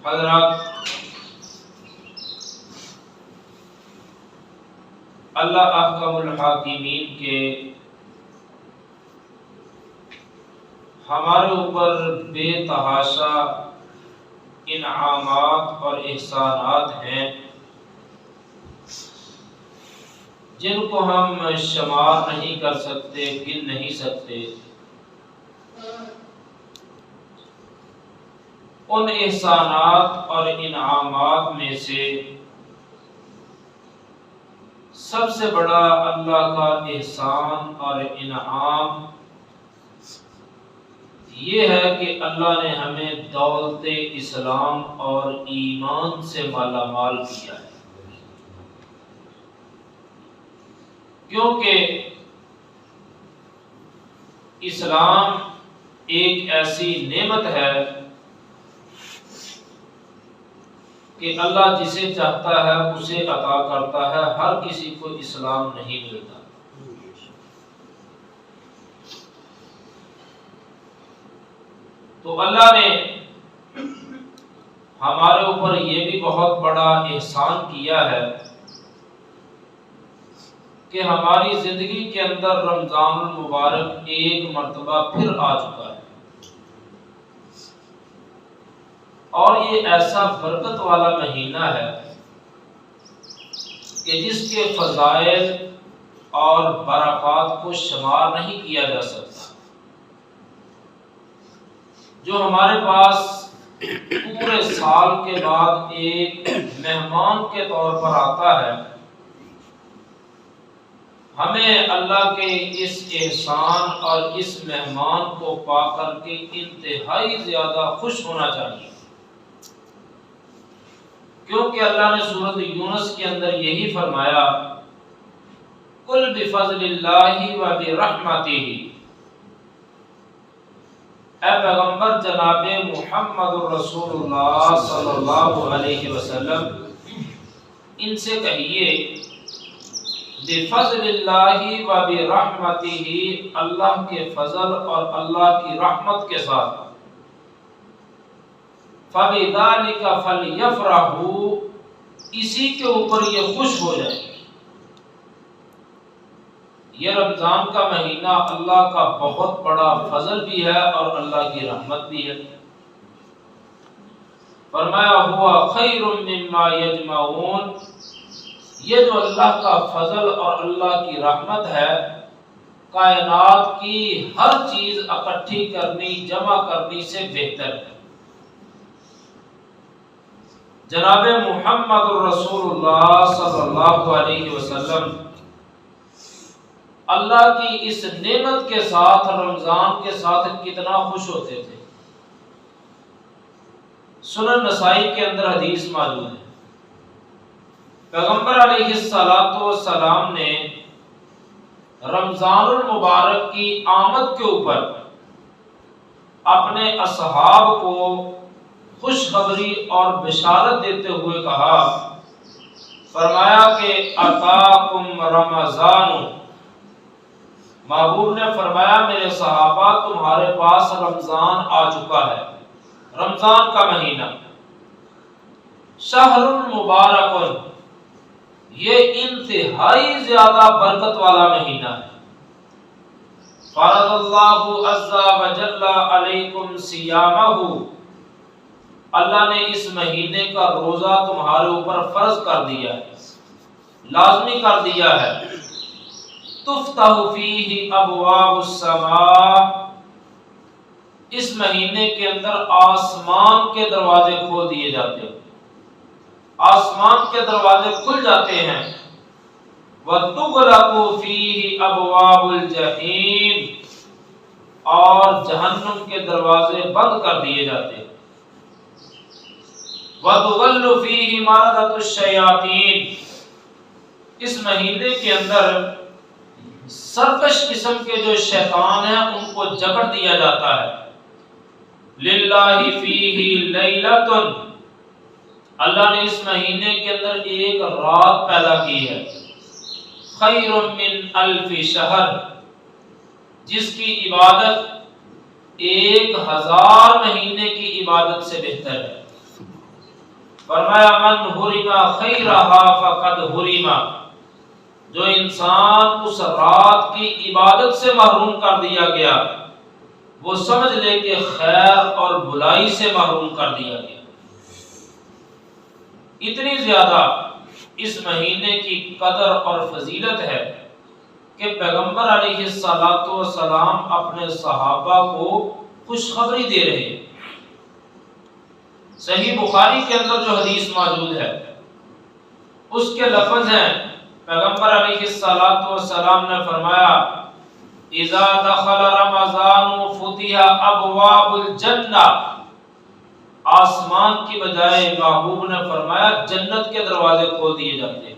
حضرات، اللہ احکم الحاکمین کے ہمارے اوپر بے تحاشا انعامات اور احسانات ہیں جن کو ہم شمار نہیں کر سکتے، گن نہیں سکتے۔ ان احسانات اور انعامات میں سے سب سے بڑا اللہ کا احسان اور انعام یہ ہے کہ اللہ نے ہمیں دولت اسلام اور ایمان سے مالا مال کیا ہے، کیونکہ اسلام ایک ایسی نعمت ہے کہ اللہ جسے چاہتا ہے اسے عطا کرتا ہے، ہر کسی کو اسلام نہیں ملتا۔ تو اللہ نے ہمارے اوپر یہ بھی بہت بڑا احسان کیا ہے کہ ہماری زندگی کے اندر رمضان المبارک ایک مرتبہ پھر آ چکا ہے، اور یہ ایسا برکت والا مہینہ ہے کہ جس کے فضائل اور برکات کو شمار نہیں کیا جا سکتا۔ جو ہمارے پاس پورے سال کے بعد ایک مہمان کے طور پر آتا ہے، ہمیں اللہ کے اس احسان اور اس مہمان کو پا کر کے انتہائی زیادہ خوش ہونا چاہیے، کیونکہ اللہ نے سورۃ یونس کے اندر یہی فرمایا، قُلْ بِفَضْلِ اللَّهِ وَبِرَحْمَتِهِ۔ اے پیغمبر جناب محمد رسول اللہ صلی اللہ علیہ وسلم، ان سے کہیے بِفَضْلِ اللَّهِ وَبِرَحْمَتِهِ، اللہ کے فضل اور اللہ کی رحمت کے ساتھ، فَبِذَلِكَ فَلْيَفْرَحُوا، اسی کے اوپر یہ خوش ہو جائیں۔ یہ رمضان کا مہینہ اللہ کا بہت بڑا فضل بھی ہے اور اللہ کی رحمت بھی ہے۔ فرمایا ہوا خیر مما یجمعون، یہ جو اللہ کا فضل اور اللہ کی رحمت ہے، کائنات کی ہر چیز اکٹھی کرنی، جمع کرنی سے بہتر ہے۔ جناب محمد رسول اللہ صلی اللہ علیہ وسلم اللہ کی اس نعمت کے ساتھ، رمضان کے ساتھ کتنا خوش ہوتے تھے۔ سنن نسائی کے اندر حدیث موجود ہے، پیغمبر علیہ السلام نے رمضان المبارک کی آمد کے اوپر اپنے اصحاب کو خوشخبری اور بشارت دیتے ہوئے کہا، فرمایا کہ اتاکم رمضان، محبوب نے فرمایا میرے صحابہ تمہارے پاس رمضان آ چکا ہے، رمضان کا مہینہ، شہر مبارک، یہ انتہائی زیادہ برکت والا مہینہ ہے۔ فرض اللہ عز وجل علیکم صیامہ، اللہ نے اس مہینے کا روزہ تمہارے اوپر فرض کر دیا ہے، لازمی کر دیا ہے۔ تفتح فیہ ابواب السماء، اس مہینے کے اندر آسمان کے دروازے کھول دیے جاتے ہیں، آسمان کے دروازے کھل جاتے ہیں۔ وَتُغْلَقُ فِيهِ أَبْوَابُ الْجَحِيمِ، اور جہنم کے دروازے بند کر دیے جاتے ہیں۔ وَتُغَلُّ فِيهِ مَرَدَةُ الشَّيَاطِينِ، اس مہینے کے اندر سرکش قسم کے جو شیطان ہیں ان کو جکڑ دیا جاتا ہے۔ لِلَّهِ فِيهِ لَيْلَةٌ، اللہ نے اس مہینے کے اندر ایک رات پیدا کی ہے، خیر من الف شہر، جس کی عبادت 1000 مہینے کی عبادت سے بہتر ہے۔ فرمایا من حرما خیرہا فقد حرما، جو انسان اس رات کی عبادت سے محروم کر دیا گیا وہ سمجھ لے کہ خیر اور بلائی سے محروم کر دیا گیا۔ اتنی زیادہ اس مہینے کی قدر اور فضیلت ہے کہ پیغمبر علیہ الصلوۃ والسلام اپنے صحابہ کو خوشخبری دے رہے ہیں۔ صحیح بخاری کے اندر جو حدیث موجود ہے اس کے لفظ ہیں، پیغمبر علیہ الصلوۃ والسلام نے فرمایا اذا دخل رمضان فتح ابواب الجنہ، آسمان کی بجائے محبوب نے فرمایا جنت کے دروازے کھول دیے جاتے ہیں،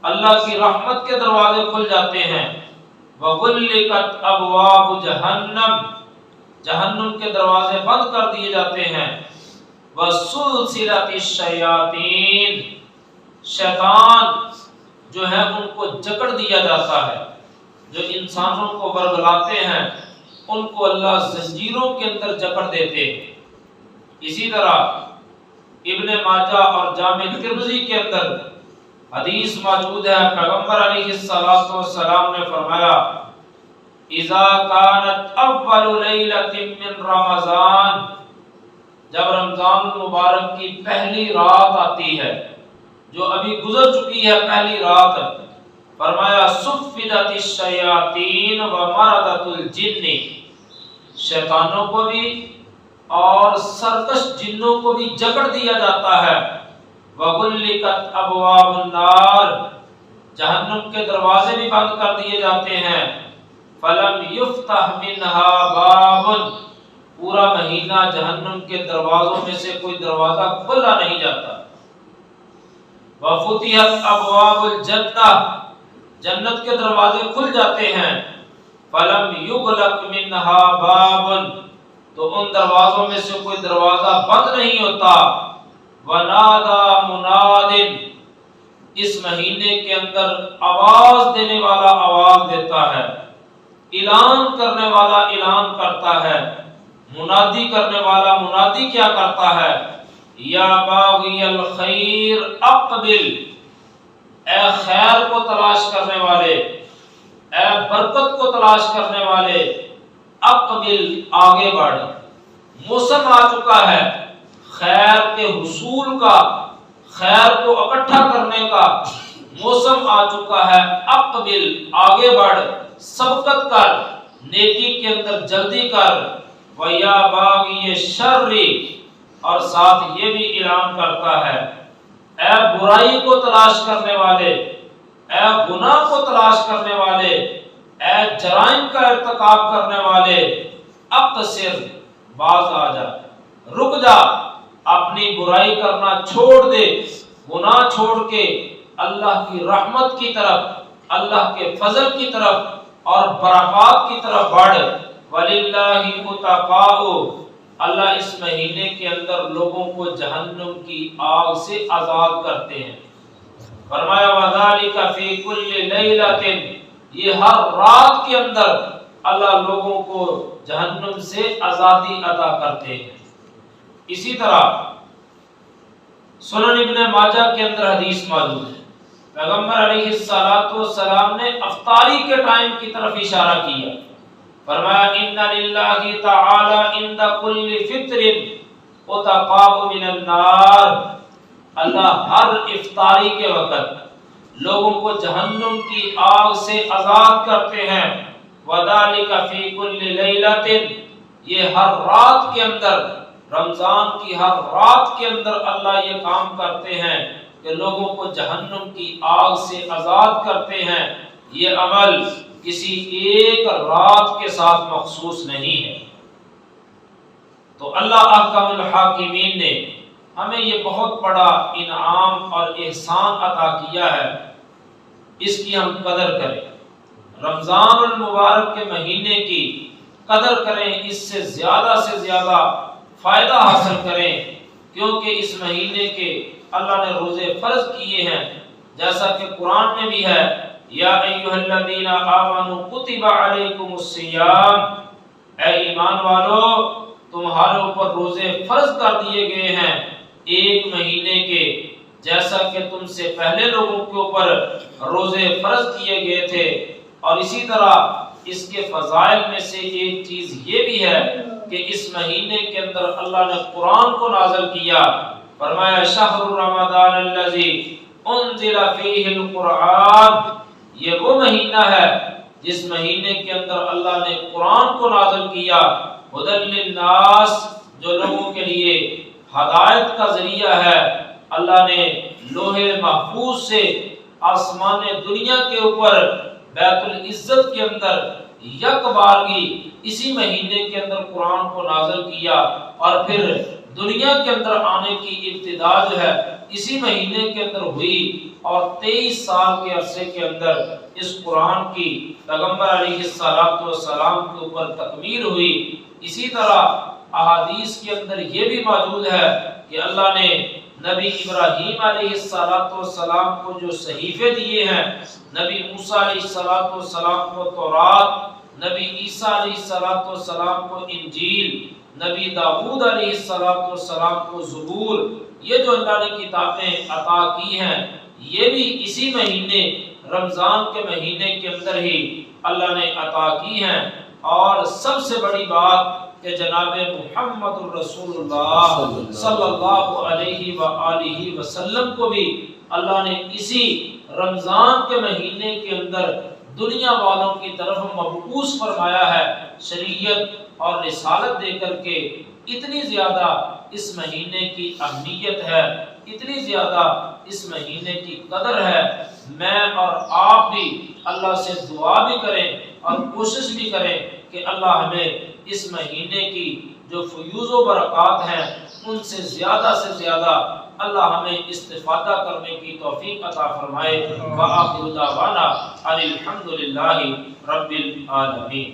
اللہ کی رحمت کے دروازے کھل جاتے ہیں۔ وغلقت ابواب جہنم، جہنم کے دروازے بند کر دیے جاتے ہیں۔ وسلسلت الشیاطین، شیطان جو ہے ان کو جکڑ دیا جاتا ہے، جو انسانوں کو ورگلاتے ہیں ان کو اللہ زنجیروں کے اندر جکڑ دیتے ہیں۔ اسی طرح ابن ماجہ اور جامع ترمذی کے اندر حدیث موجود ہے، پیغمبر علیہ الصلوۃ والسلام نے فرمایا اذا كانت اول لیلۃ من رمضان، جب رمضان المبارک کی پہلی رات آتی ہے جو ابھی گزر چکی ہے پہلی رات، فرمایا صفدت الشیاطین ومردت الجن، شیطانوں کو بھی اور سرکش جنوں کو بھی جکڑ دیا جاتا ہے۔ وغلقت ابواب النار، جہنم کے دروازے بھی بند کر دیے جاتے ہیں۔ فلم یفتح منها باب، پورا مہینہ جہنم کے دروازوں میں سے کوئی دروازہ کھلا نہیں جاتا۔ وفتحت ابواب الجنہ، جنت کے دروازے کھل جاتے ہیں۔ فلم یغلق منها باب، تو ان دروازوں میں سے کوئی دروازہ بند نہیں ہوتا۔ ونادى مناد، اس مہینے کے اندر آواز دینے والا آواز دیتا ہے، اعلان کرنے والا اعلان کرتا ہے، منادی کرنے والا منادی کیا کرتا ہے، یا باغی الخیر اقبل، اے خیر کو تلاش کرنے والے، اے برکت کو تلاش کرنے والے، اقبل آگے بڑھ، موسم آ چکا ہے خیر کے حصول کا، خیر کو اکٹھا کرنے کا موسم آ چکا ہے، اقبل آگے بڑھ، سبقت کر، نیکی کے اندر جلدی کر، ویا باغی شر، اور ساتھ یہ بھی اعلان کرتا ہے اے برائی کو تلاش کرنے والے، اے گناہ کو تلاش کرنے والے، اے جرائم کا ارتکاب کرنے والے، اقصر، باز آ جا، رک جا، اپنی برائی کرنا چھوڑ دے، گناہ چھوڑ کے اللہ کی رحمت کی طرف، اللہ کے فضل کی طرف اور برکات کی طرف بڑھ۔ وَلِلَّهِ مُتَقَاءُ، اللہ اس مہینے کے اندر لوگوں کو جہنم کی آگ سے آزاد کرتے ہیں۔ فرمایا وَذَلِكَ فِي كُلِّ لَيْلَةٍ، یہ ہر رات کے اندر اللہ لوگوں کو جہنم سے آزادی عطا کرتے ہیں۔ اسی طرح سنن ابن ماجہ کے اندر حدیث موجود ہے، پیغمبر علیہ الصلوۃ والسلام نے افطاری کے ٹائم کی طرف اشارہ کیا، فرمایا ان للہ تعالی عند کل فطر عتقاء من النار، اللہ ہر افطاری کے وقت لوگوں کو جہنم کی آگ سے آزاد کرتے ہیں۔ وذالک فی کل لیلۃ، یہ ہر رات کے اندر، رمضان کی ہر رات کے اندر اللہ یہ کام کرتے ہیں کہ لوگوں کو جہنم کی آگ سے آزاد کرتے ہیں۔ یہ عمل کسی ایک رات کے ساتھ مخصوص نہیں ہے۔ تو اللہ احکم الحاکمین نے ہمیں یہ بہت بڑا انعام اور احسان عطا کیا ہے، اس کی ہم قدر کریں، رمضان المبارک کے مہینے کی قدر کریں، اس سے زیادہ فائدہ حاصل کریں، کیونکہ اس مہینے کے اللہ نے روزے فرض کیے ہیں، جیسا کہ قرآن میں بھی ہے یا ایھا الذین آمنوا کتب علیکم الصیام، اے ایمان والو تمہارے اوپر روزے فرض کر دیے گئے ہیں، ایک مہینے کے جیسا کہ تم سے پہلے لوگوں کے اوپر روزے فرض کیے گئے تھے۔ اور اسی طرح اس کے فضائل میں سے ایک چیز یہ بھی ہے کہ اس مہینے کے اندر اللہ نے قرآن کو نازل کیا۔ فرمایا شہر رمضان الذی انزل فیہ القرآن، یہ وہ مہینہ ہے جس مہینے کے اندر اللہ نے قرآن کو نازل کیا۔ ہدی للناس، جو لوگوں کے لیے ہدایت کا ذریعہ ہے۔ اللہ نے لوح محفوظ سے آسمان دنیا کے اوپر بیت العزت کے اندر یک بارگی اسی مہینے کے اندر قرآن کو نازل کیا، اور پھر دنیا کے اندر آنے کی ابتدا جو ہے اسی مہینے کے اندر ہوئی، اور 23 سال کے عرصے کے اندر اس قرآن کی پیغمبر علیہ السلام کے اوپر تکمیل ہوئی۔ اسی طرح احادیث کے اندر یہ بھی موجود ہے کہ اللہ نے نبی ابراہیم علیہ السلام کو جو صحیفے دیے ہیں، نبی موسیٰ علیہ السلام کو تورات، نبی عیسیٰ علیہ السلام کو انجیل، نبی داؤد علیہ السلام کو زبور، یہ جو اللہ نے کتابیں عطا کی ہیں یہ بھی اسی مہینے رمضان کے مہینے کے اندر ہی اللہ نے عطا کی ہیں۔ اور سب سے بڑی بات کہ جناب محمد الرسول اللہ صلی اللہ علیہ وآلہ وسلم کو بھی اللہ نے اسی رمضان کے مہینے کے اندر دنیا والوں کی طرف مبعوث فرمایا ہے، شریعت اور رسالت دے کر کے۔ اتنی زیادہ اس مہینے کی اہمیت ہے، اتنی زیادہ اس مہینے کی قدر ہے۔ میں اور آپ بھی اللہ سے دعا بھی کریں اور کوشش بھی کریں کہ اللہ ہمیں اس مہینے کی جو فیوز و برکات ہیں ان سے زیادہ اللہ ہمیں استفادہ کرنے کی توفیق عطا فرمائے۔ وآخر دعوانا ان الحمد للہ رب العالمین۔